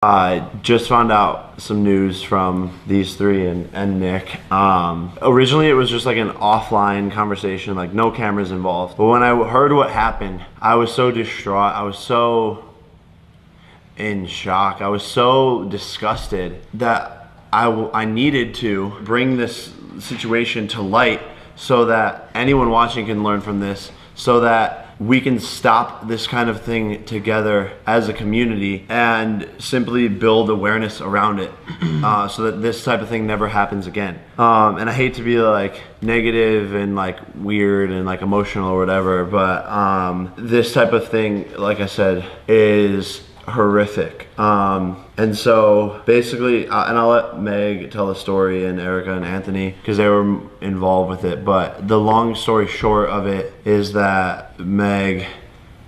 I just found out some news from these three and Nick. Originally it was just like an offline conversation, like no cameras involved. But when I heard what happened, I was so distraught. I was so in shock. I was so disgusted that I needed to bring this situation to light so that anyone watching can learn from this, so that we can stop this kind of thing together as a community and simply build awareness around it, so that this type of thing never happens again. And I hate to be like negative and like weird and like emotional or whatever, but this type of thing, like I said, is horrific. And so basically, and I'll let Meg tell the story and Erica and Anthony because they were involved with it, but the long story short of it is that Meg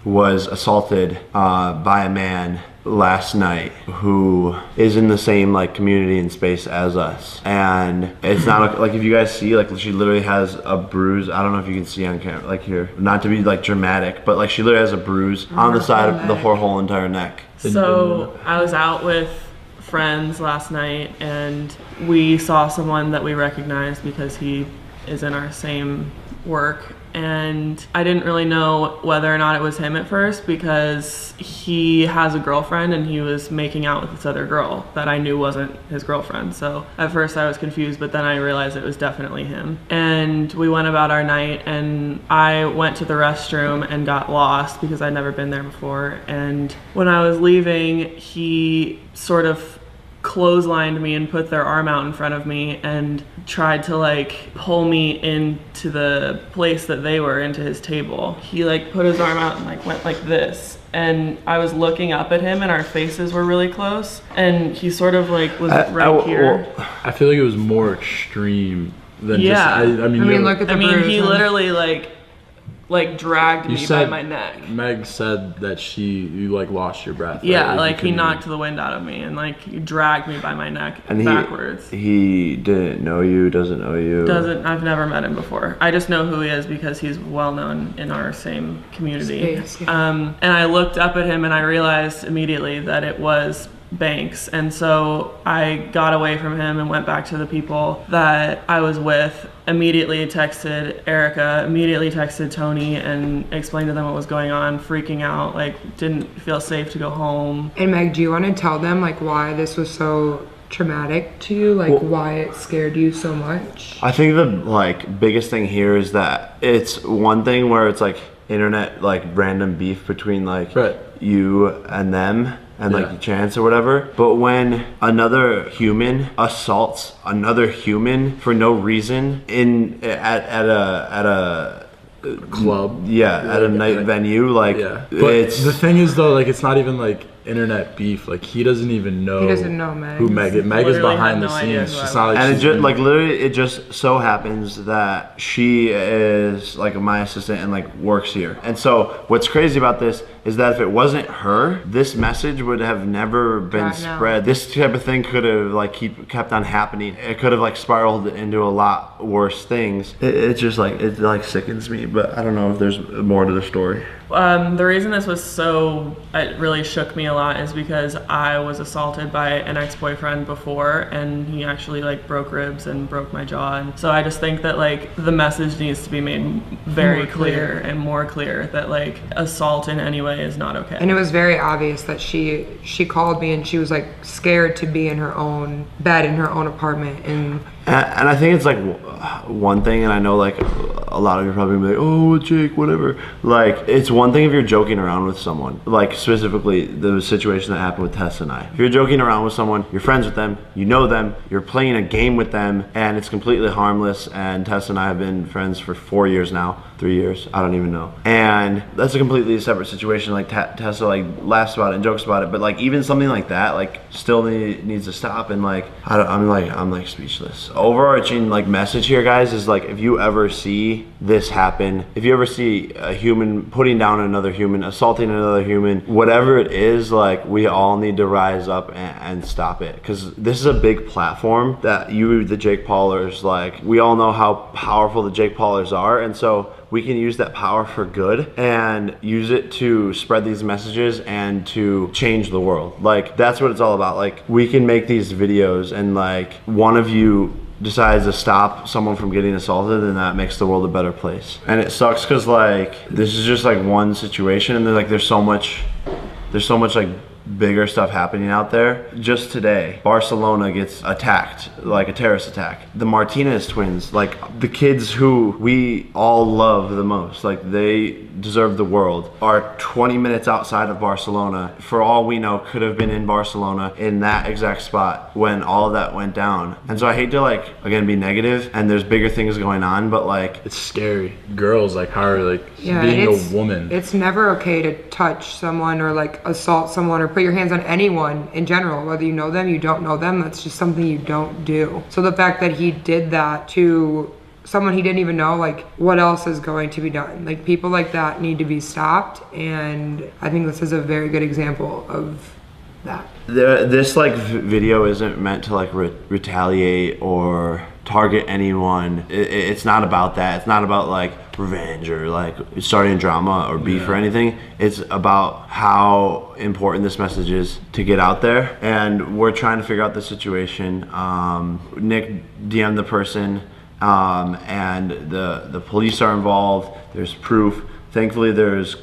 was assaulted by a man last night who is in the same like community and space as us, and it's not like, if you guys see, like she literally has a bruise. I don't know if you can see on camera, like here, not to be like dramatic, but like she literally has a bruise on the side of the whole entire neck. So I was out with friends last night and we saw someone that we recognized because he is in our same work, and I didn't really know whether or not it was him at first because he has a girlfriend and he was making out with this other girl that I knew wasn't his girlfriend. So at first I was confused, but then I realized it was definitely him. And we went about our night and I went to the restroom and got lost because I'd never been there before. And when I was leaving, he sort of clotheslined me and put their arm out in front of me and tried to like pull me into the place that they were, into his table. He like put his arm out and like went like this, and I was looking up at him and our faces were really close, and he sort of like was right here. I feel like it was more extreme than yeah. just, I mean look at the bruise. He literally like dragged me by my neck. Meg said that you like lost your breath. Yeah, right? like he knocked the wind out of me and like he dragged me by my neck and backwards. He didn't know you, doesn't know you. I've never met him before. I just know who he is because he's well known in our same community. Space, yeah. And I looked up at him and I realized immediately that it was Banks, and so I got away from him and went back to the people that I was with, immediately texted Erica, immediately texted Tony and explained to them what was going on, freaking out, like didn't feel safe to go home. And Meg, do you want to tell them like why this was so traumatic to you, like why it scared you so much? I think the like biggest thing here is that it's one thing where it's like internet like random beef between like you and them and like chance or whatever, but when another human assaults another human for no reason at a club, at a night venue, like but the thing is though, like it's not even like internet beef, like he doesn't even know. He doesn't know Meg. Who Meg is. Meg is behind the scenes. It's not like, and it just like literally it just so happens that she is like my assistant and like works here. And so what's crazy about this is that if it wasn't her, this message would have never been spread. This type of thing could have like kept on happening. It could have like spiraled into a lot worse things. It just like it like sickens me, but I don't know if there's more to the story. The reason this was so, it really shook me a lot is because I was assaulted by an ex-boyfriend before, and he actually like broke ribs and broke my jaw. And so I just think that like the message needs to be made very clear and more clear that like assault in any way is not okay. And it was very obvious that she called me and she was like scared to be in her own bed in her own apartment. And I think it's like one thing, and I know like a lot of you are probably gonna be like, oh Jake, whatever. Like it's one thing if you're joking around with someone, like specifically the situation that happened with Tess and I. If you're joking around with someone, you're friends with them, you know them, you're playing a game with them, and it's completely harmless. And Tess and I have been friends for 4 years now, 3 years, I don't even know. And that's a completely separate situation. Like Tessa like laughs about it and jokes about it, but like even something like that like still needs to stop. And like I'm like speechless. Overarching like message here, guys, is like if you ever see this happen, if you ever see a human putting down another human, assaulting another human, whatever it is, like we all need to rise up and stop it, because this is a big platform that the Jake Paulers, like we all know how powerful the Jake Paulers are, and so we can use that power for good and use it to spread these messages and to change the world. Like, that's what it's all about. Like, we can make these videos and like one of you decides to stop someone from getting assaulted, and that makes the world a better place. And it sucks because like this is just like one situation, and there's so much like bigger stuff happening out there. Just today, Barcelona gets attacked, like a terrorist attack. The Martinez twins, like the kids who we all love the most, like they deserve the world, are 20 minutes outside of Barcelona. For all we know, could have been in Barcelona in that exact spot when all of that went down. And so I hate to like, again, be negative, and there's bigger things going on, but like, it's scary. Girls, like, how are like Yeah, being a woman? It's never okay to touch someone or like assault someone or put your hands on anyone in general, whether you know them, you don't know them. That's just something you don't do. So the fact that he did that to someone he didn't even know, like, what else is going to be done? Like, people like that need to be stopped, and I think this is a very good example of that. This like video isn't meant to like retaliate or target anyone. It's not about that. It's not about like revenge or like starting drama or beef or anything. It's about how important this message is to get out there, and we're trying to figure out the situation. Nick DM'd the person, and the police are involved. There's proof. Thankfully, there's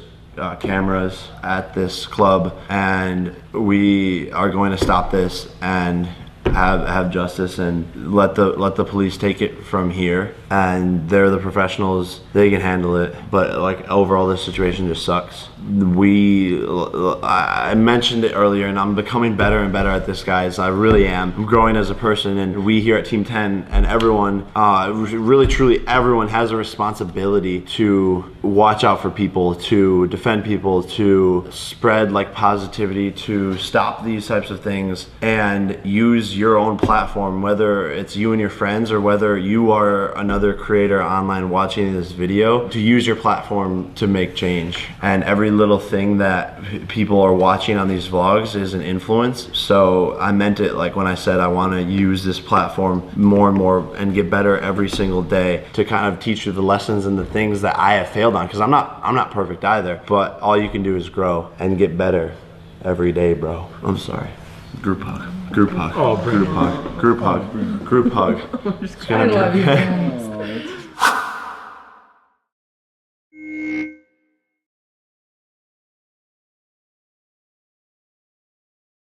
cameras at this club, and we are going to stop this and have justice and let the police take it from here. And they're the professionals, they can handle it. But like overall, this situation just sucks. I mentioned it earlier, and I'm becoming better and better at this, guys. I really am. I'm growing as a person, and we here at Team 10 and everyone, really truly everyone has a responsibility to watch out for people, to defend people, to spread like positivity, to stop these types of things, and use your own platform, whether it's you and your friends or whether you are another creator online watching this video, to use your platform to make change. And every little thing that people are watching on these vlogs is an influence. So I meant it like when I said I want to use this platform more and more and get better every single day to kind of teach you the lessons and the things that I have failed on, because I'm not perfect either, but all you can do is grow and get better every day, bro. I'm sorry. Group hug. Group hug. Oh, group hug. Group hug. Group hug. It's gonna be okay.